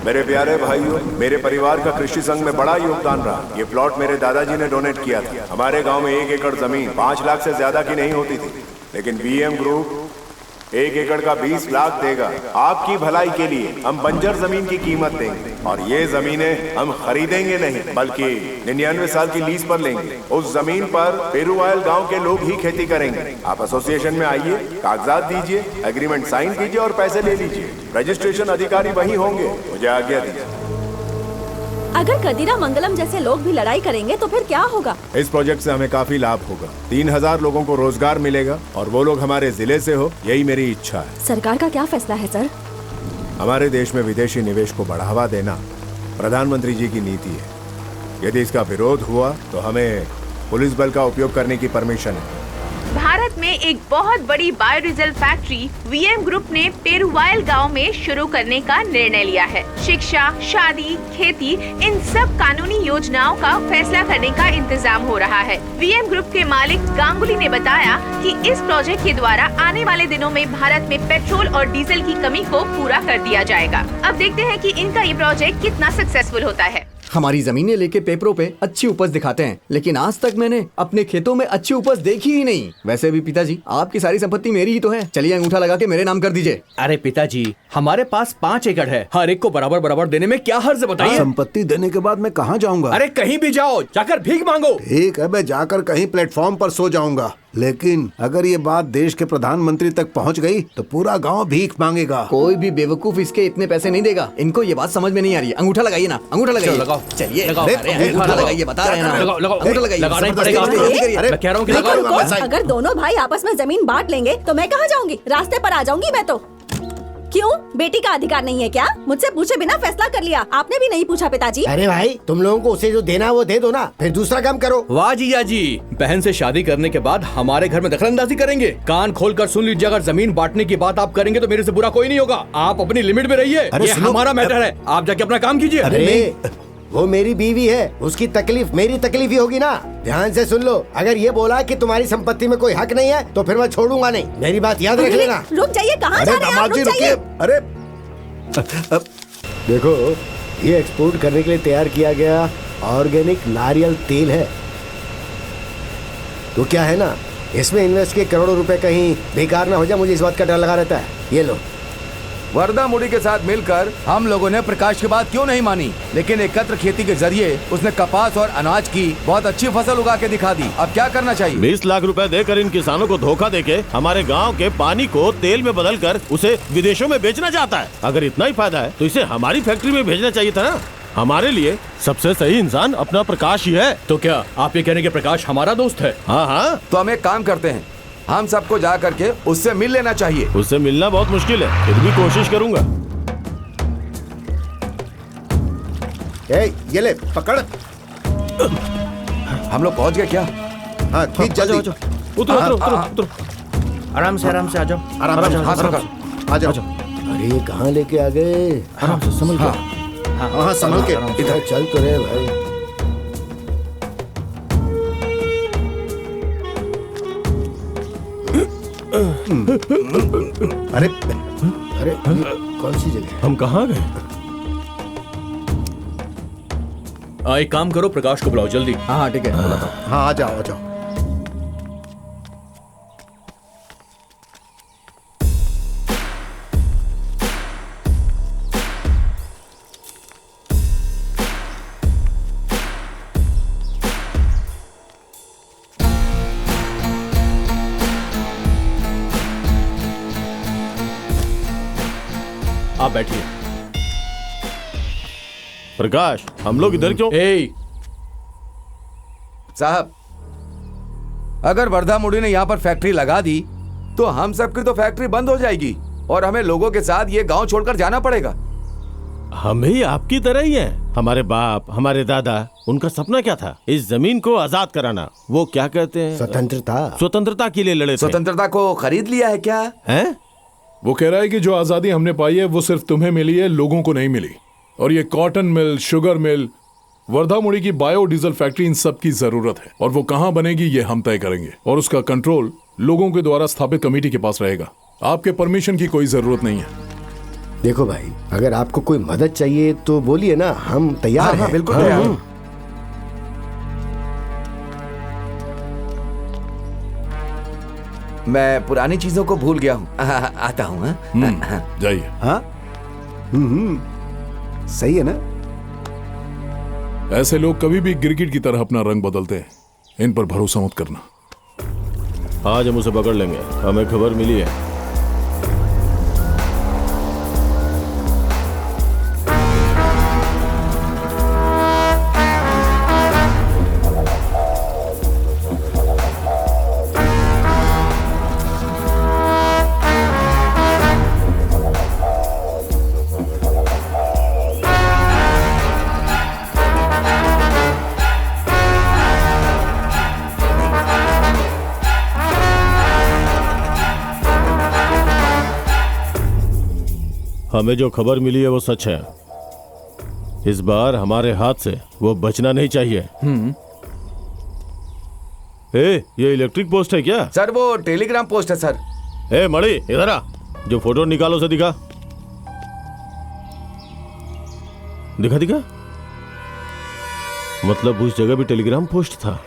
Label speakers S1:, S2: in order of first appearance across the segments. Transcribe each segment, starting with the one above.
S1: मेरे प्यारे भाइयों, मेरे परिवार का कृषि संघ में बड़ा योगदान रहा। ये प्लॉट मेरे दादाजी ने डोनेट किया था। हमारे गांव में 1 एकड़ जमीन 5 लाख से ज्यादा की नहीं होती थी, लेकिन वीएम ग्रुप 1 एकड़ का 20 लाख देगा। आपकी भलाई के लिए हम बंजर जमीन की कीमत देंगे और ये जमीनें हम खरीदेंगे नहीं बल्कि 99 साल की लीज पर लेंगे। उस जमीन पर पेरुवायल गांव के लोग ही खेती करेंगे। आप एसोसिएशन में आइए, कागजात दीजिए, एग्रीमेंट साइन कीजिए और पैसे ले लीजिए। रजिस्ट्रेशन अधिकारी वही होंगे। मुझे आज्ञा दीजिए।
S2: अगर कदीरा मंगलम जैसे लोग भी लड़ाई करेंगे तो फिर क्या होगा?
S1: इस प्रोजेक्ट से हमें काफी लाभ होगा। 3000 लोगों को रोजगार मिलेगा और वो लोग हमारे जिले से हो, यही मेरी इच्छा है।
S2: सरकार का क्या फैसला है सर?
S1: हमारे देश में विदेशी निवेश को बढ़ावा देना प्रधानमंत्री जी की नीति है। यदि इसका विरोध हुआ तो हमें पुलिस बल का उपयोग करने की परमिशन है।
S3: भारत में एक बहुत बड़ी बायोडीजल फैक्ट्री वीएम ग्रुप ने पेरुवायल गांव में शुरू करने का निर्णय लिया है। शिक्षा, शादी, खेती, इन सब कानूनी योजनाओं का फैसला करने का इंतजाम हो रहा है। वीएम ग्रुप के मालिक गांगुली ने बताया कि इस प्रोजेक्ट के द्वारा आने वाले दिनों में भारत में पेट्रोल और डीजल की कमी को पूरा कर दिया जाएगा। अब देखते हैं कि इनका ये प्रोजेक्ट कितना सक्सेसफुल होता है।
S4: हमारी जमीनें लेके पेपरों पे अच्छी उपज दिखाते हैं, लेकिन आज तक मैंने अपने खेतों में अच्छी उपज देखी ही नहीं। वैसे भी पिताजी, आपकी सारी संपत्ति मेरी ही तो है। चलिए अंगूठा लगा के मेरे नाम कर दीजिए।
S5: अरे पिताजी, हमारे पास 5 एकड़ है, हर एक को बराबर बराबर देने में क्या हर्ज बताइए?
S6: संपत्ति देने के बाद मैं कहाँ जाऊँगा?
S5: अरे कहीं भी जाओ, जाकर भीख मांगो।
S6: ठीक है, मैं जाकर कहीं प्लेटफॉर्म पर सो जाऊंगा, लेकिन अगर ये बात देश के प्रधानमंत्री तक पहुंच गई तो पूरा गांव भीख मांगेगा।
S4: कोई भी बेवकूफ इसके इतने पैसे नहीं देगा। इनको ये बात समझ में नहीं आ रही है। अंगूठा लगाइए ना, अंगूठा लगाइए।
S5: लगाओ,
S4: चलिए
S5: लगाओ,
S4: अंगूठा लगाइए, बता रहे हैं ना।
S5: लगाओ, लगाओ,
S4: अंगूठा लगाइए,
S5: लगाना ही पड़ेगा। मैं कह रहा हूँ कि
S2: रुको,
S5: लगाओ।
S2: रुको। अगर दोनों भाई आपस में जमीन बांट लेंगे तो मैं कहाँ जाऊंगी? रास्ते पर आ जाऊंगी मैं तो। क्यों, बेटी का अधिकार नहीं है क्या? मुझसे पूछे बिना फैसला कर लिया। आपने भी नहीं पूछा पिताजी।
S7: अरे भाई, तुम लोगों को उसे जो देना वो दे दो ना, फिर दूसरा काम करो।
S5: वाह जीजा जी, बहन से शादी करने के बाद हमारे घर में दखलंदाजी करेंगे? कान खोलकर सुन लीजिए, अगर जमीन बांटने की बात आप करेंगे तो मेरे से बुरा कोई नहीं होगा। आप अपनी लिमिट में रहिए, ये हमारा मैटर है। आप जाके अपना काम कीजिए।
S7: अरे वो मेरी बीवी है, उसकी तकलीफ मेरी तकलीफ ही होगी ना। ध्यान से सुन लो, अगर ये बोला कि तुम्हारी संपत्ति में कोई हक नहीं है तो फिर मैं छोड़ूंगा नहीं। मेरी बात याद रख लेना।
S2: रुक जाइए, कहाँ जा रहे हैं आप? रुक जाइए।
S6: अरे
S7: देखो, ये एक्सपोर्ट करने के लिए तैयार किया गया ऑर्गेनिक नारियल तेल है। तो क्या है ना, इसमें इन्वेस्ट किए करोड़ों रुपए कहीं बेकार ना हो जाए, मुझे इस बात का डर लगा रहता है। ये लो।
S8: वर्दा मुड़ी के साथ मिलकर हम लोगों ने प्रकाश की बात क्यों नहीं मानी, लेकिन एकत्र खेती के जरिए उसने कपास और अनाज की बहुत अच्छी फसल उगा के दिखा दी। अब क्या करना चाहिए?
S9: 20 लाख रुपए देकर इन किसानों को धोखा देके हमारे गांव के पानी को तेल में बदलकर उसे विदेशों में बेचना चाहता है। अगर इतना ही फायदा है तो इसे हमारी फैक्ट्री में भेजना चाहिए था ना। हमारे लिए सबसे सही इंसान अपना प्रकाश ही है।
S5: तो क्या आप ये कहने के प्रकाश हमारा दोस्त है?
S9: हाँ हाँ,
S8: तो हम एक काम करते हैं, हम सबको जा करके उससे मिल लेना चाहिए।
S9: उससे मिलना बहुत मुश्किल है, फिर भी कोशिश करूंगा।
S6: ये ले पकड़।
S8: हम लोग पहुंच गए क्या?
S6: हाँ ठीक, जल्दी
S9: उतरो उतरो उतरो उतरो।
S5: आराम से आ जाओ।
S6: आराम से आ जाओ।
S7: अरे ये कहाँ लेके आ गए?
S5: आराम से संभल के।
S6: हाँ संभल के।
S7: इधर चल तो रहे भाई।
S6: अरे
S7: अरे कौन सी जगह?
S9: हम कहाँ गए?
S5: एक काम करो, प्रकाश को बुलाओ जल्दी।
S4: हाँ ठीक है।
S6: हाँ, आ जाओ आ जाओ।
S5: आप बैठिए।
S9: प्रकाश, हम लोग इधर क्यों?
S8: साहब, अगर वर्धा मुड़ी ने यहाँ पर फैक्ट्री लगा दी तो हम सबकी तो फैक्ट्री बंद हो जाएगी और हमें लोगों के साथ ये गांव छोड़कर जाना पड़ेगा।
S9: हम भी आपकी तरह ही हैं। हमारे बाप, हमारे दादा, उनका सपना क्या था? इस जमीन को आजाद कराना। वो क्या कहते हैं? स्वतंत्रता के लिए लड़े थे।
S8: स्वतंत्रता को खरीद लिया है क्या?
S9: हैं?
S10: वो कह रहा है कि जो आजादी हमने पाई है वो सिर्फ तुम्हें मिली है, लोगों को नहीं मिली। और ये cotton mill, sugar mill, Wardha मुड़ी की बायोडीजल फैक्ट्री, इन सब की जरूरत है। और वो कहाँ बनेगी ये हम तय करेंगे और उसका कंट्रोल लोगों के द्वारा स्थापित कमेटी के पास रहेगा। आपके परमिशन की कोई जरूरत नहीं है।
S7: देखो भाई, अगर आपको कोई मदद चाहिए तो बोलिए ना, हम तैयार हैं।
S8: बिल्कुल तैयार हूं। मैं पुरानी चीजों को भूल गया हूँ। आता हूँ।
S10: जाइए।
S6: हाँ सही है ना।
S10: ऐसे लोग कभी भी गिरगिट की तरह अपना रंग बदलते हैं, इन पर भरोसा मत करना।
S9: आज हम उसे पकड़ लेंगे, हमें खबर मिली है। हमें जो खबर मिली है वो सच है। इस बार हमारे हाथ से वो बचना नहीं चाहिए। ये इलेक्ट्रिक पोस्ट है क्या?
S8: सर वो टेलीग्राम पोस्ट है सर।
S9: मणि इधर आ, जो फोटो निकालो उसे दिखा। दिखा दिखा। मतलब उस जगह भी टेलीग्राम पोस्ट था।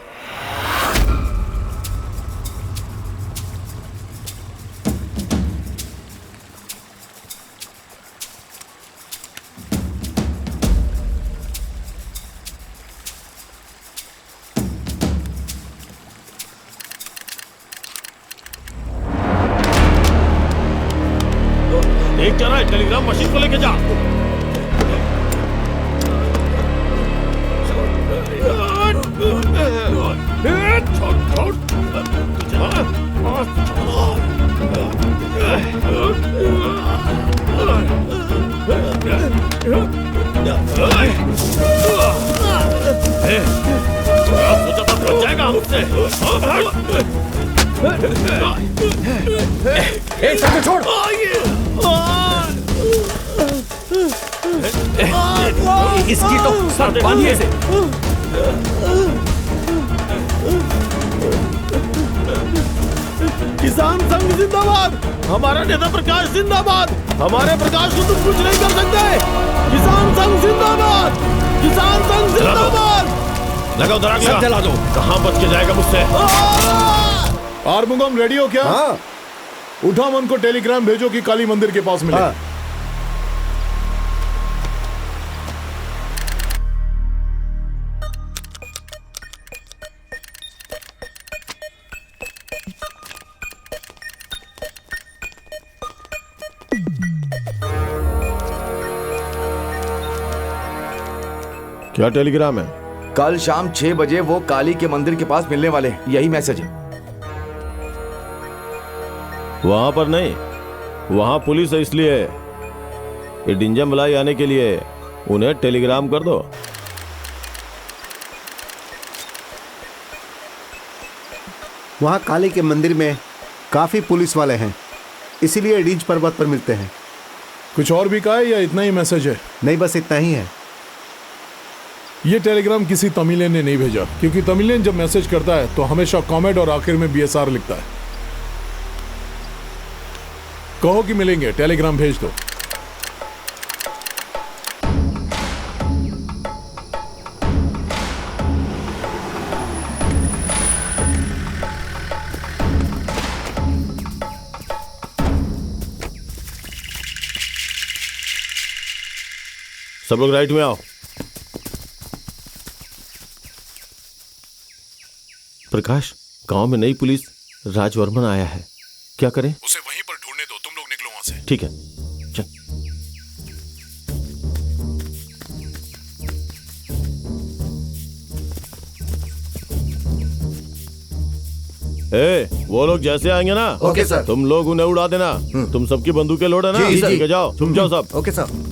S9: देख क्या रहा है, टेलीग्राम मशीन को लेके जा। सोचा था बच जाएगा हमसे।
S5: छोड़। इसकी तो सर बांधिए इसे।
S9: किसान संघ जिंदाबाद, हमारा नेता प्रकाश जिंदाबाद। हमारे प्रकाश को तुम कुछ नहीं कर सकते। किसान संघ जिंदाबाद, किसान संघ जिंदाबाद। लगाओ धरा गया।
S5: जला दो।
S9: कहाँ बच के जाएगा मुझसे?
S10: आर्मुगम रेडी हो क्या?
S6: हाँ।
S10: उठा मन को टेलीग्राम भेजो कि काली मंदिर के पास मिले।
S6: हाँ।
S9: क्या टेलीग्राम है?
S8: कल शाम 6 बजे वो काली के मंदिर के पास मिलने वाले, यही मैसेज है।
S9: वहां पर नहीं, वहां पुलिस है, इसलिए ये डिंजा मलाई आने के लिए उन्हें टेलीग्राम कर दो।
S6: वहाँ काली के मंदिर में काफी पुलिस वाले हैं, इसीलिए डिंज पर्वत पर मिलते हैं।
S10: कुछ और भी कहा है या इतना ही मैसेज है?
S6: नहीं, बस इतना ही है।
S10: ये टेलीग्राम किसी तमिलियन ने नहीं भेजा, क्योंकि तमिलियन जब मैसेज करता है तो हमेशा कमेंट और आखिर में BSR लिखता है। कहो कि मिलेंगे, टेलीग्राम भेज दो।
S9: सब लोग राइट में आओ। प्रकाश, गांव में नई पुलिस राजवर्मन आया है, क्या करें?
S10: उसे वहीं पर ढूंढने दो, तुम लोग निकलो वहां से।
S9: ठीक है, चल। वो लोग जैसे आएंगे ना,
S7: ओके सर।
S9: तुम लोग उन्हें उड़ा देना। तुम सबकी बंदूकें लोड है ना?
S7: जी, जी।
S9: ठीक है, जाओ, तुम जाओ सब।
S7: Okay sir.